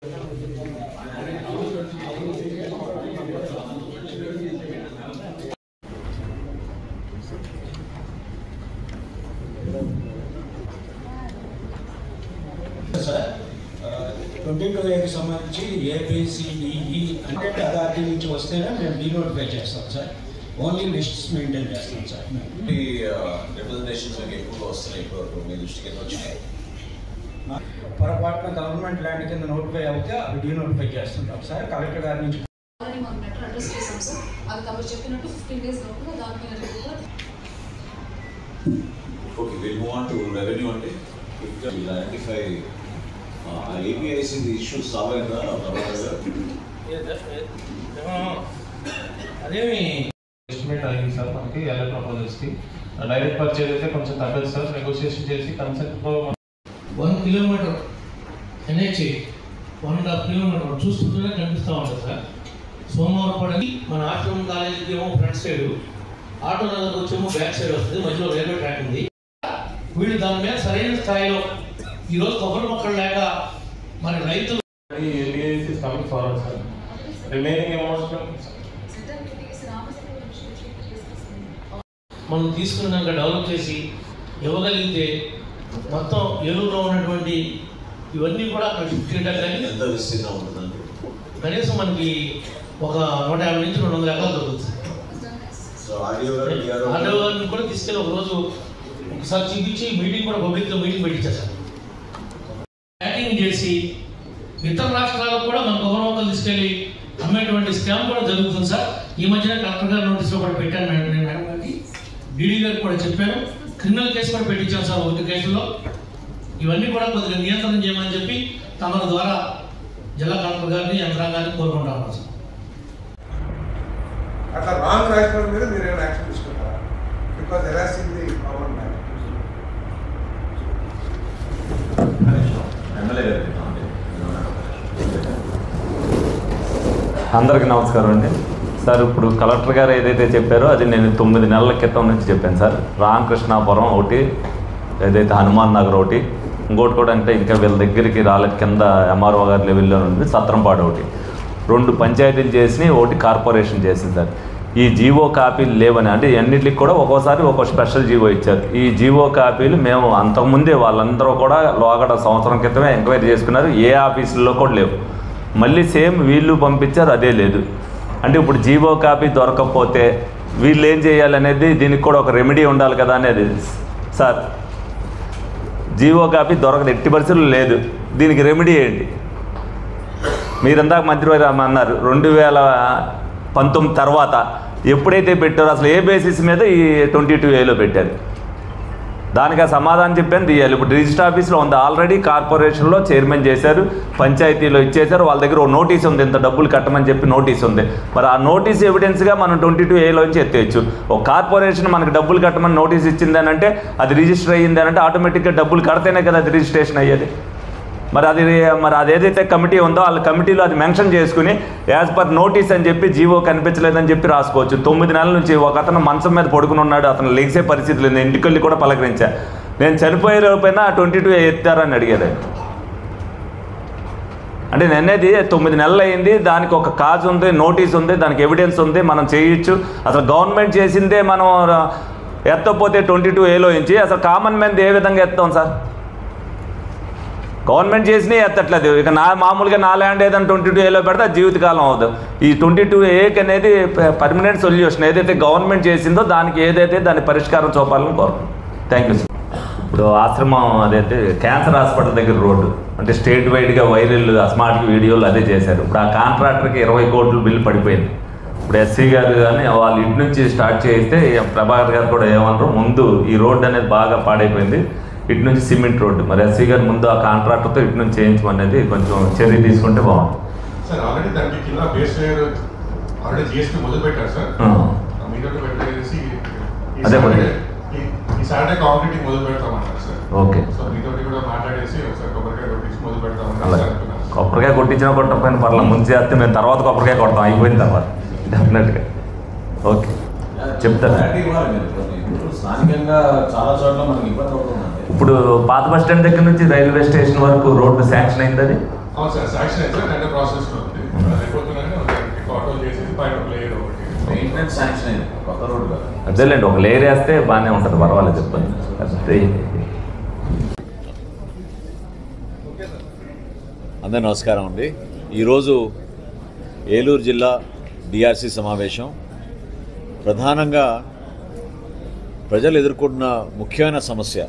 22A సంబంధించి ABCDE అంటే authority నుంచి వస్తేనే మేము డీనోటిఫై చేస్తాం సార్. ఓన్లీ లిస్ట్స్ మెయింటైన్ చేస్తాం సార్. ఈ రిప్రజెంటేషన్స్ ఎక్కువగా వస్తున్నాయి ఇప్పుడు మీ దృష్టికి వచ్చినాయి. పొరపాటున గవర్నమెంట్ ల్యాండ్ కింద నోటిఫై అవుతే అవి డీనోటిఫై చేస్తుంటాం సార్. కలెక్టర్ గారి నుంచి okay, will move on to revenue. అంటే ఐడెంటిఫై APIC ఇష్యూస్ సాల్వ్ అయిందా? అదేమి ఎస్టిమేట్ అయింది సార్ మనకి ఎల్ఐ ప్రపోజల్స్కి. డైరెక్ట్ పర్చేజ్ అయితే కొంచెం తగ్గదు సార్. నెగోషియేషన్ చేసి కన్సెంట్తో 1 కిలోమీటర్ NH 1.5 కిలోమీటర్ చూస్తుంటేనే కనిపిస్తూ ఉంటుంది సార్. సోమవారపడి మన ఆశ్రమం కాలేజీకి ఏమో ఫ్రంట్ సైడ్, ఆటో నగర్కి వచ్చేమో బ్యాక్ సైడ్ వస్తుంది. మధ్యలో రైల్వే ట్రాక్ ఉంది. వీళ్ళు దాని మీద సరైన స్థాయిలో ఈరోజు కొబ్బరి మొక్కలు లేక మరి రైతులు సార్ రిమైనింగ్ అమౌంట్ మనం తీసుకున్నాక డెవలప్ చేసి ఇవ్వగలిగితే మొత్తం ఏలూరులో ఉన్నటువంటి ఇవన్నీ కూడా అక్కడ షిఫ్ట్ చేయడం కానీ ఎంత విస్తీర్ణం ఉంటుందండి? కనీసం మనకి ఒక 150 నుంచి 200 ఎకరాలు దొరుకుతుంది. ఆర్డీఓ గారిని కూడా తీసుకెళ్ళి ఒకరోజు ఒకసారి చూపించి మీటింగ్ కూడా పబ్లిక్లో మీటింగ్ పెట్టించారు. ప్యాకింగ్ చేసి ఇతర రాష్ట్రాలకు కూడా మన కొబ్బరి మొక్కలు తీసుకెళ్ళి అమ్మేటువంటి స్కామ్ కూడా జరుగుతుంది సార్. ఈ మధ్యన కలెక్టర్ గారి నోటీసులో కూడా పెట్టాను నేను మేడం గారికి, డీడీ గారికి కూడా చెప్పాను. క్రిమినల్ కేసు కూడా పెట్టించాను సార్ 1 కేసులో. ఇవన్నీ కూడా కొద్దిగా నియంత్రణ చేయమని చెప్పి తమ ద్వారా జిల్లా కలెక్టర్ గారిని యంత్రాంగాన్ని కోరుకుంటాను సార్. అట్లా రాంగ్ రాసిన మీద మీరు ఏమైనా యాక్షన్ తీసుకుంటారా? Because harassing the common man. అందరికీ నమస్కారం అండి సార్. ఇప్పుడు కలెక్టర్ గారు ఏదైతే చెప్పారో అది నేను 9 నెలల క్రితం నుంచి చెప్పాను సార్. రామకృష్ణాపురం ఒకటి, ఏదైతే హనుమాన్ నగర్ ఒకటి, ఇంకోటి కూడా అంటే ఇంకా వీళ్ళ దగ్గరికి రాలేదు, కింద MRO గారి లెవెల్లో ఉంది, సత్రంపాడు ఒకటి, 2 పంచాయతీలు చేసి ఒకటి కార్పొరేషన్ చేసింది సార్. ఈ జీవో కాపీలు లేవని అంటే అన్నింటికి కూడా ఒక్కోసారి ఒక్కో స్పెషల్ జీవో ఇచ్చారు. ఈ జీవో కాపీలు మేము అంతకుముందే వాళ్ళందరూ కూడా లోగడ సంవత్సరం క్రితమే ఎంక్వైరీ చేసుకున్నారు. ఏ ఆఫీసుల్లో కూడా లేవు. మళ్ళీ సేమ్ వీళ్ళు పంపించారు, అదే లేదు. అంటే ఇప్పుడు జీవో కాపీ దొరకకపోతే వీళ్ళు ఏం చేయాలనేది దీనికి కూడా ఒక రెమెడీ ఉండాలి కదా అనేది సార్. జీవో కాపీ దొరకదు, ఎట్టి పరిస్థితులు లేదు. దీనికి రెమెడీ ఏంటి? మీరందాక మంత్రివారు అన్నారు 2019 తర్వాత ఎప్పుడైతే పెట్టారో అసలు ఏ బేసిస్ మీద ఈ 22Aలో పెట్టారు? దానికి ఆ సమాధానం చెప్పాను తీయాలి. ఇప్పుడు రిజిస్టర్ ఆఫీస్లో ఉంది, ఆల్రెడీ కార్పొరేషన్లో చైర్మన్ చేశారు, పంచాయతీలో ఇచ్చేశారు. వాళ్ళ దగ్గర ఒక నోటీస్ ఉంది, ఇంత డబ్బులు కట్టమని చెప్పి నోటీస్ ఉంది. మరి ఆ నోటీస్ ఎవిడెన్స్గా మనం 22Aలోంచి ఎత్తేయచ్చు. ఒక కార్పొరేషన్ మనకు డబ్బులు కట్టమని నోటీస్ ఇచ్చిందని అంటే అది రిజిస్టర్ అయ్యింది అని అంటే ఆటోమేటిక్గా డబ్బులు కడితేనే కదా అది రిజిస్ట్రేషన్ అయ్యేది. మరి అది ఏదైతే కమిటీ ఉందో వాళ్ళ కమిటీలో అది మెన్షన్ చేసుకుని యాజ్ పర్ నోటీస్ అని చెప్పి జీవో కనిపించలేదని చెప్పి రాసుకోవచ్చు. 9 నెలల నుంచి ఒక అతను మంచం మీద పడుకుని ఉన్నాడు, అతను లెగిసే పరిస్థితి లేదు. ఇంటికెళ్ళి కూడా పలకరించా. నేను చనిపోయే లోపైనా 22A ఎత్తారని అడిగేది. అంటే నేనేది 9 నెలలు అయింది, దానికి ఒక కాజ్ ఉంది, నోటీస్ ఉంది, దానికి ఎవిడెన్స్ ఉంది, మనం చేయొచ్చు. అసలు గవర్నమెంట్ చేసిందే మనం ఎత్తకపోతే 22Aలో నుంచి అసలు కామన్ మ్యాన్ ఏ విధంగా ఎత్తాం సార్? గవర్నమెంట్ చేసినా ఎత్తట్లేదు. ఇక మామూలుగా నా ల్యాండ్ ఏదైనా 22Aలో పెడితే అది జీవితకాలం అవుతుంది. ఈ 22Aకి అనేది పర్మనెంట్ సొల్యూషన్ ఏదైతే గవర్నమెంట్ చేసిందో దానికి ఏదైతే దాని పరిష్కారం చూపాలని కోరుకుంటున్నాను. Thank you sir. ఇప్పుడు ఆశ్రమం అదైతే క్యాన్సర్ హాస్పిటల్ దగ్గర రోడ్డు అంటే స్టేట్ వైడ్గా వైరల్ స్మార్ట్ వీడియోలు అదే చేశారు. ఇప్పుడు ఆ కాంట్రాక్టర్కి 20 కోట్ల బిల్లు పడిపోయింది. ఇప్పుడు ఎస్సీ గారు కానీ వాళ్ళు ఇంటి నుంచి స్టార్ట్ చేస్తే ప్రభాకర్ గారు కూడా ఏమన్నారు, ముందు ఈ రోడ్డు అనేది బాగా పాడైపోయింది, ఇటు నుంచి సిమెంట్ రోడ్డు, మరి ఎస్సీ గారు ముందు ఆ కాంట్రాక్టర్తో ఇటు నుంచి చేయించమనేది కొంచెం చర్య తీసుకుంటే బాగుంటుంది సార్. ఆల్రెడీ దానికి కింద బేస్ లేయర్ ఆల్రెడీ GST మొదలు పెట్టారు సార్. అదే ఈ సాటర్డే కాంక్రీటింగ్ మొదలు పెడతామన్నారు సార్. ఓకే, సో మీతో కూడా మాట్లాడేసి ఒకసారి కొబ్బరికాయ కొట్టించి మొదలు పెడతామన్నారు. కొబ్బరికాయ కొట్టించినా కొట్టకపోయినా పర్లేదు, ముందు చేస్తే మేము తర్వాత కొబ్బరికాయ కొడతాం అయిపోయిన తర్వాత డెఫినెట్గా. ఓకే చెప్తాను. స్థానికంగా చాలా చోట్ల మనకి ఇబ్బంది అవుతుందండి. ఇప్పుడు పాత బస్ స్టాండ్ దగ్గర నుంచి రైల్వే స్టేషన్ వరకు రోడ్డు శాంక్షన్ అయింది. అది సార్ శాంక్షన్ అయితే టెండర్ ప్రాసెస్లో ఉంది. అయిపోతున్నానే ఆటో చేసేసి పైన లేయర్ ఒకటి మెయింటెనెన్స్ శాంక్షన్ అయింది, కొత్త రోడ్డు కాదు. అదేలేండి, ఒక లేయర్ వేస్తే బాగానే ఉంటుంది, పర్వాలేదు చెప్పండి. అందరూ నమస్కారం అండి. ఈరోజు ఏలూరు జిల్లా డిఆర్సి సమావేశం ప్రధానంగా ప్రజలు ఎదుర్కొంటున్న ముఖ్యమైన సమస్య,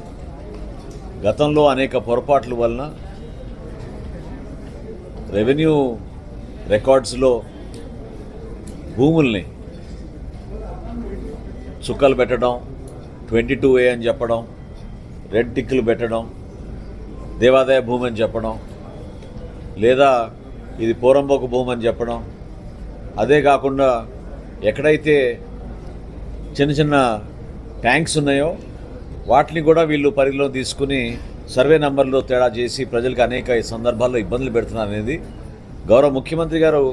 గతంలో అనేక పొరపాట్ల వలన రెవెన్యూ రికార్డ్స్లో భూముల్ని చుక్కలు పెట్టడం, 22A అని చెప్పడం, రెడ్ టిక్కులు పెట్టడం, దేవాదాయ భూమి అని చెప్పడం, లేదా ఇది పోరంబోకు భూమి అని చెప్పడం. అదే కాకుండా ఎక్కడైతే చిన్న చిన్న ట్యాంక్స్ ఉన్నాయో వాటిని కూడా వీళ్ళు పరిధిలో తీసుకుని సర్వే నంబర్లో తేడా చేసి ప్రజలకు అనేక సందర్భాల్లో ఇబ్బందులు పెడుతున్నారు అనేది గౌరవ ముఖ్యమంత్రి గారు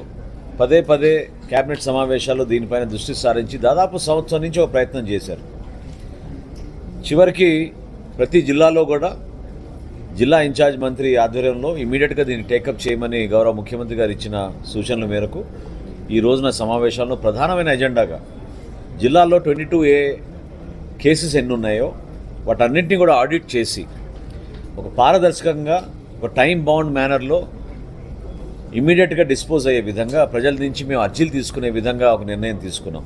పదే పదే కేబినెట్ సమావేశాల్లో దీనిపైన దృష్టి సారించి దాదాపు సంవత్సరం నుంచి ఒక ప్రయత్నం చేశారు. చివరికి ప్రతి జిల్లాలో కూడా జిల్లా ఇన్ఛార్జ్ మంత్రి ఆధ్వర్యంలో ఇమీడియట్గా దీన్ని టేకప్ చేయమని గౌరవ ముఖ్యమంత్రి గారు ఇచ్చిన సూచనల మేరకు ఈ రోజున సమావేశాల్లో ప్రధానమైన ఎజెండాగా జిల్లాలో 22A కేసెస్ ఎన్ని ఉన్నాయో వాటన్నింటినీ కూడా ఆడిట్ చేసి ఒక పారదర్శకంగా ఒక టైం బౌండ్ మేనర్లో ఇమీడియట్గా డిస్పోజ్ అయ్యే విధంగా ప్రజల నుంచి మేము అర్జీలు తీసుకునే విధంగా ఒక నిర్ణయం తీసుకున్నాం.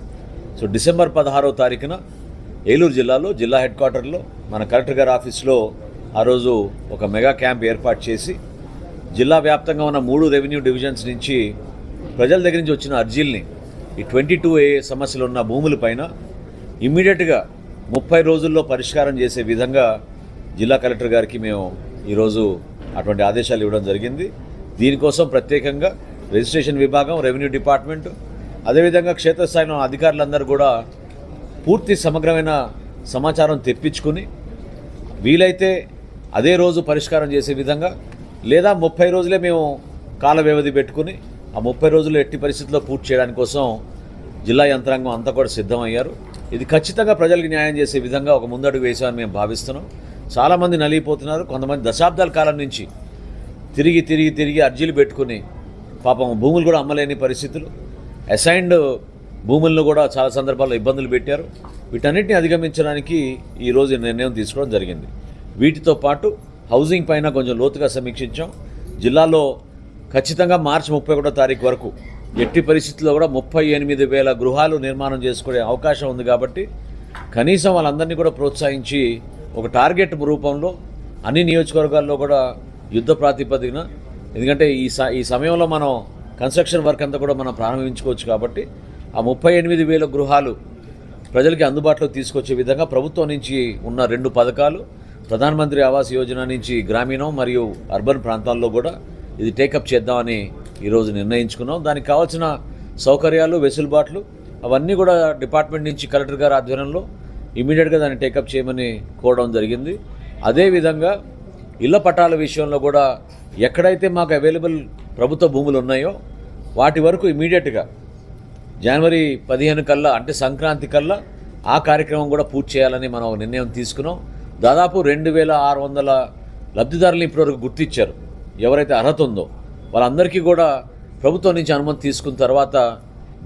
సో డిసెంబర్ 16వ తారీఖున ఏలూరు జిల్లాలో జిల్లా హెడ్ క్వార్టర్లో మన కలెక్టర్ గారి ఆఫీస్లో ఆ రోజు ఒక మెగా క్యాంప్ ఏర్పాటు చేసి జిల్లా వ్యాప్తంగా ఉన్న 3 రెవెన్యూ డివిజన్స్ నుంచి ప్రజల దగ్గర నుంచి వచ్చిన అర్జీల్ని ఈ 22A సమస్యలు ఉన్న భూములపైన ఇమ్మీడియట్గా 30 రోజుల్లో పరిష్కారం చేసే విధంగా జిల్లా కలెక్టర్ గారికి మేము ఈరోజు అటువంటి ఆదేశాలు ఇవ్వడం జరిగింది. దీనికోసం ప్రత్యేకంగా రిజిస్ట్రేషన్ విభాగం, రెవెన్యూ డిపార్ట్మెంట్, అదేవిధంగా క్షేత్రస్థాయిలో అధికారులందరూ కూడా పూర్తి సమగ్రమైన సమాచారం తెప్పించుకుని వీలైతే అదే రోజు పరిష్కారం చేసే విధంగా, లేదా 30 రోజులే మేము కాల వ్యవధి పెట్టుకుని ఆ 30 రోజులు ఎట్టి పరిస్థితుల్లో పూర్తి చేయడానికి కోసం జిల్లా యంత్రాంగం అంతా కూడా సిద్ధమయ్యారు. ఇది ఖచ్చితంగా ప్రజలకు న్యాయం చేసే విధంగా ఒక ముందడుగు వేసామని మేము భావిస్తున్నాం. చాలామంది నలిగిపోతున్నారు. కొంతమంది దశాబ్దాల కాలం నుంచి తిరిగి అర్జీలు పెట్టుకుని పాపం భూములు కూడా అమ్మలేని పరిస్థితులు, అసైన్డ్ భూములను కూడా చాలా సందర్భాల్లో ఇబ్బందులు పెట్టారు. వీటన్నిటిని అధిగమించడానికి ఈరోజు నిర్ణయం తీసుకోవడం జరిగింది. వీటితో పాటు హౌసింగ్ పైన కొంచెం లోతుగా సమీక్షించాం. జిల్లాలో ఖచ్చితంగా మార్చి 31వ తారీఖు వరకు ఎట్టి పరిస్థితుల్లో కూడా 38,000 గృహాలు నిర్మాణం చేసుకునే అవకాశం ఉంది. కాబట్టి కనీసం వాళ్ళందరినీ కూడా ప్రోత్సహించి ఒక టార్గెట్ రూపంలో అన్ని నియోజకవర్గాల్లో కూడా యుద్ధ ప్రాతిపదికన, ఎందుకంటే ఈ సమయంలో మనం కన్స్ట్రక్షన్ వర్క్ అంతా కూడా మనం ప్రారంభించుకోవచ్చు. కాబట్టి ఆ 38,000 గృహాలు ప్రజలకి అందుబాటులో తీసుకొచ్చే విధంగా ప్రభుత్వం నుంచి ఉన్న 2 పథకాలు, ప్రధానమంత్రి ఆవాస్ యోజన నుంచి గ్రామీణం మరియు అర్బన్ ప్రాంతాల్లో కూడా ఇది టేకప్ చేద్దామని ఈరోజు నిర్ణయించుకున్నాం. దానికి కావాల్సిన సౌకర్యాలు, వెసులుబాట్లు అవన్నీ కూడా డిపార్ట్మెంట్ నుంచి కలెక్టర్ గారి ఆధ్వర్యంలో ఇమీడియట్గా దాన్ని టేకప్ చేయమని కోరడం జరిగింది. అదేవిధంగా ఇళ్ల పట్టాల విషయంలో కూడా ఎక్కడైతే మాకు అవైలబుల్ ప్రభుత్వ భూములు ఉన్నాయో వాటి వరకు ఇమీడియట్గా జనవరి 15 కల్లా, అంటే సంక్రాంతి కల్లా ఆ కార్యక్రమం కూడా పూర్తి చేయాలని మనం నిర్ణయం తీసుకున్నాం. దాదాపు 2,600 లబ్ధిదారులు ఇప్పటివరకు గుర్తించారు. ఎవరైతే అర్హత ఉందో వాళ్ళందరికీ కూడా ప్రభుత్వం నుంచి అనుమతి తీసుకున్న తర్వాత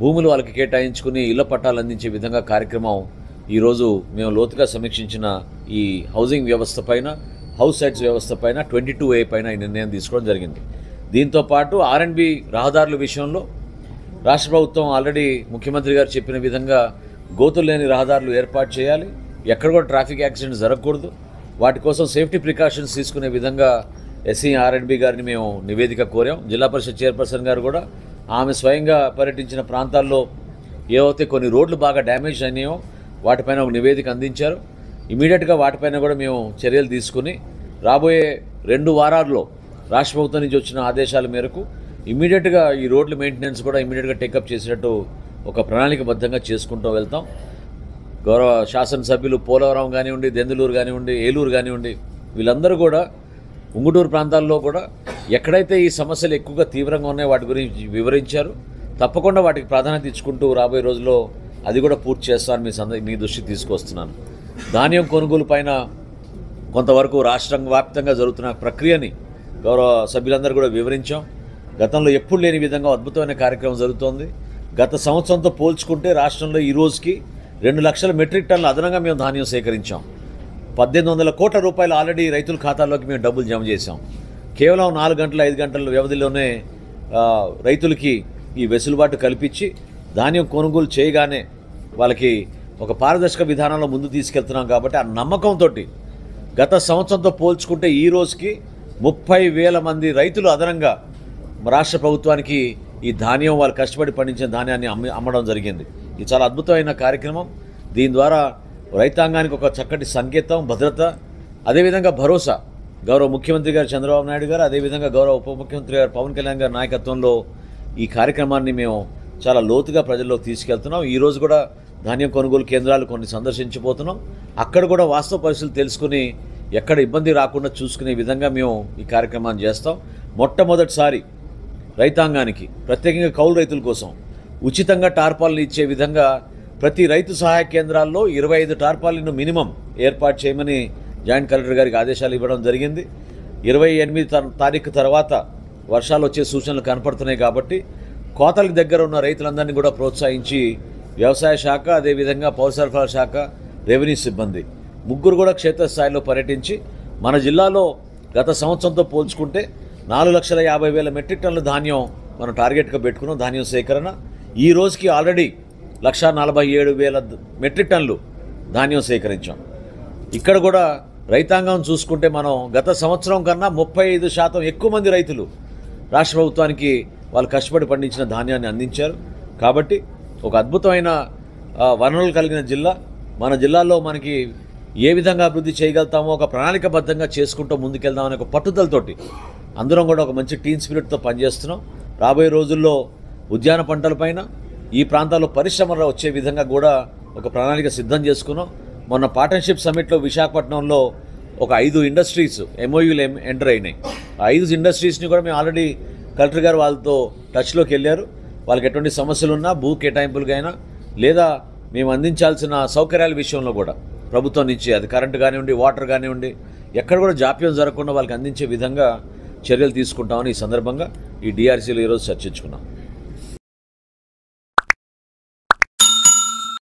భూములు వాళ్ళకి కేటాయించుకుని ఇళ్ల పట్టాలు అందించే విధంగా కార్యక్రమం ఈరోజు మేము లోతుగా సమీక్షించిన ఈ హౌసింగ్ వ్యవస్థ పైన, హౌస్ సైట్స్ వ్యవస్థ పైన, 22A పైన ఈ నిర్ణయం తీసుకోవడం జరిగింది. దీంతోపాటు R&B రహదారుల విషయంలో రాష్ట్ర ప్రభుత్వం ఆల్రెడీ ముఖ్యమంత్రి గారు చెప్పిన విధంగా గోతులు లేని రహదారులు ఏర్పాటు చేయాలి. ఎక్కడ కూడా ట్రాఫిక్ యాక్సిడెంట్స్ జరగకూడదు. వాటి కోసం సేఫ్టీ ప్రికాషన్స్ తీసుకునే విధంగా ఎస్సీ R&B గారిని మేము నివేదిక కోరాం. జిల్లా పరిషత్ చైర్పర్సన్ గారు కూడా ఆమె స్వయంగా పర్యటించిన ప్రాంతాల్లో ఏవైతే కొన్ని రోడ్లు బాగా డ్యామేజ్ అయినాయో వాటిపైన ఒక నివేదిక అందించారు. ఇమీడియట్గా వాటిపైన కూడా మేము చర్యలు తీసుకుని రాబోయే 2 వారాల్లో రాష్ట్ర ప్రభుత్వం నుంచి వచ్చిన ఆదేశాల మేరకు ఇమీడియట్గా ఈ రోడ్ల మెయింటెనెన్స్ కూడా ఇమీడియట్గా టేకప్ చేసేటట్టు ఒక ప్రణాళికబద్ధంగా చేసుకుంటూ వెళ్తాం. గౌరవ శాసనసభ్యులు పోలవరం కానివ్వండి, దెందులూరు కానివ్వండి, ఏలూరు కానివ్వండి, వీళ్ళందరూ కూడా ఉంగుటూరు ప్రాంతాల్లో కూడా ఎక్కడైతే ఈ సమస్యలు ఎక్కువగా తీవ్రంగా ఉన్నాయో వాటి గురించి వివరించారు. తప్పకుండా వాటికి ప్రాధాన్యత ఇచ్చుకుంటూ రాబోయే రోజుల్లో అది కూడా పూర్తి చేస్తానని మీ దృష్టికి తీసుకొస్తున్నాను. ధాన్యం కొనుగోలు పైన కొంతవరకు రాష్ట్ర వ్యాప్తంగా జరుగుతున్న ప్రక్రియని గౌరవ సభ్యులందరూ కూడా వివరించాం. గతంలో ఎప్పుడు లేని విధంగా అద్భుతమైన కార్యక్రమం జరుగుతోంది. గత సంవత్సరంతో పోల్చుకుంటే రాష్ట్రంలో ఈ రోజుకి 2 లక్షల మెట్రిక్ టన్నుల అదనంగా మేము ధాన్యం సేకరించాం. 1800 కోట్ల రూపాయలు ఆల్రెడీ రైతుల ఖాతాల్లోకి మేము డబ్బులు జమ చేశాం. కేవలం 4 గంటల 5 గంటల వ్యవధిలోనే రైతులకి ఈ వెసులుబాటు కల్పించి ధాన్యం కొనుగోలు చేయగానే వాళ్ళకి ఒక పారదర్శక విధానంలో ముందు తీసుకెళ్తున్నాం. కాబట్టి ఆ నమ్మకంతో గత సంవత్సరంతో పోల్చుకుంటే ఈ రోజుకి 30,000 మంది రైతులు అదనంగా రాష్ట్ర ప్రభుత్వానికి ఈ ధాన్యం వాళ్ళు కష్టపడి పండించిన ధాన్యాన్ని అమ్మడం జరిగింది. ఇది చాలా అద్భుతమైన కార్యక్రమం. దీని ద్వారా రైతాంగానికి ఒక చక్కటి సంకేతం, భద్రత, అదేవిధంగా భరోసా గౌరవ ముఖ్యమంత్రి గారు చంద్రబాబు నాయుడు గారు, అదేవిధంగా గౌరవ ఉప ముఖ్యమంత్రి గారు పవన్ కళ్యాణ్ గారి నాయకత్వంలో ఈ కార్యక్రమాన్ని మేము చాలా లోతుగా ప్రజల్లోకి తీసుకెళ్తున్నాం. ఈరోజు కూడా ధాన్యం కొనుగోలు కేంద్రాలు కొన్ని సందర్శించిపోతున్నాం. అక్కడ కూడా వాస్తవ పరిస్థితులు తెలుసుకుని ఎక్కడ ఇబ్బంది రాకుండా చూసుకునే విధంగా మేము ఈ కార్యక్రమాన్ని చేస్తాం. మొట్టమొదటిసారి రైతాంగానికి, ప్రత్యేకంగా కౌలు రైతుల కోసం ఉచితంగా టార్పాలను ఇచ్చే విధంగా ప్రతి రైతు సహాయ కేంద్రాల్లో 25 టార్పాలను మినిమం ఏర్పాటు చేయమని జాయింట్ కలెక్టర్ గారికి ఆదేశాలు ఇవ్వడం జరిగింది. 28 తారీఖు తర్వాత వర్షాలు వచ్చే సూచనలు కనపడుతున్నాయి. కాబట్టి కోతలకు దగ్గర ఉన్న రైతులందరినీ కూడా ప్రోత్సహించి వ్యవసాయ శాఖ, అదేవిధంగా పౌర సరఫరాల శాఖ, రెవెన్యూ సిబ్బంది ముగ్గురు కూడా క్షేత్రస్థాయిలో పర్యటించి మన జిల్లాలో గత సంవత్సరంతో పోల్చుకుంటే 4,50,000 మెట్రిక్ టన్నుల ధాన్యం మనం టార్గెట్గా పెట్టుకున్నాం. ధాన్యం సేకరణ ఈ రోజుకి ఆల్రెడీ 1,47,000 మెట్రిక్ టన్నులు ధాన్యం సేకరించాం. ఇక్కడ కూడా రైతాంగం చూసుకుంటే మనం గత సంవత్సరం కన్నా 35% ఎక్కువ మంది రైతులు రాష్ట్ర ప్రభుత్వానికి వాళ్ళు కష్టపడి పండించిన ధాన్యాన్ని అందించారు. కాబట్టి ఒక అద్భుతమైన వనరులు కలిగిన జిల్లా. మన జిల్లాలో మనకి ఏ విధంగా అభివృద్ధి చేయగలుగుతామో ఒక ప్రణాళికబద్ధంగా చేసుకుంటూ ముందుకెళ్దామనే ఒక పట్టుదలతోటి అందరం కూడా ఒక మంచి టీమ్ స్పిరిట్తో పనిచేస్తున్నాం. రాబోయే రోజుల్లో ఉద్యాన పంటలపైన ఈ ప్రాంతాల్లో పరిశ్రమలు వచ్చే విధంగా కూడా ఒక ప్రణాళిక సిద్ధం చేసుకున్నాం. మొన్న పార్ట్నర్షిప్ సమ్మిట్లో విశాఖపట్నంలో ఒక 5 ఇండస్ట్రీస్ ఎంఓయూలు ఎంటర్ అయినాయి. ఆ 5 ఇండస్ట్రీస్ని కూడా మేము ఆల్రెడీ కలెక్టర్ గారు వాళ్ళతో టచ్లోకి వెళ్ళారు. వాళ్ళకి ఎటువంటి సమస్యలు ఉన్నా, భూ కేటాయింపులుగైనా లేదా మేము అందించాల్సిన సౌకర్యాల విషయంలో కూడా ప్రభుత్వం నుంచి, అది కరెంటు కానివ్వండి, వాటర్ కానివ్వండి, ఎక్కడ కూడా జాప్యం జరగకుండా వాళ్ళకి అందించే విధంగా చర్యలు తీసుకుంటామని ఈ సందర్భంగా ఈ డిఆర్సీలో ఈరోజు చర్చించుకున్నాం.